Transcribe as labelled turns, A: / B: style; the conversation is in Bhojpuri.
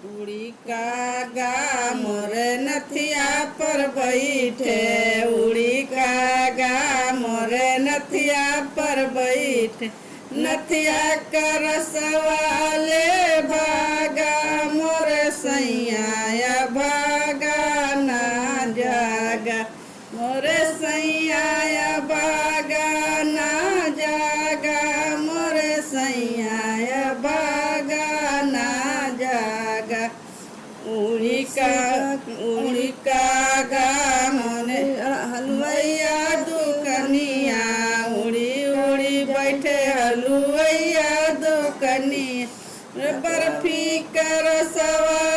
A: उड़ी का गा मोरे नथिया पर बैठे, उड़ी का गा मोरे नथिया पर बैठे, नथिया का रसवाले भागा मोरे सैया भागा ना जागा, मोरे सैया भागा ना जागा, मोरे सैया भागा ना जागा। उड़ी का गा मोने हलवैया दुकनिया, उड़ी उड़ी बैठे हलवैया दुकनिया, बर्फी कर सवा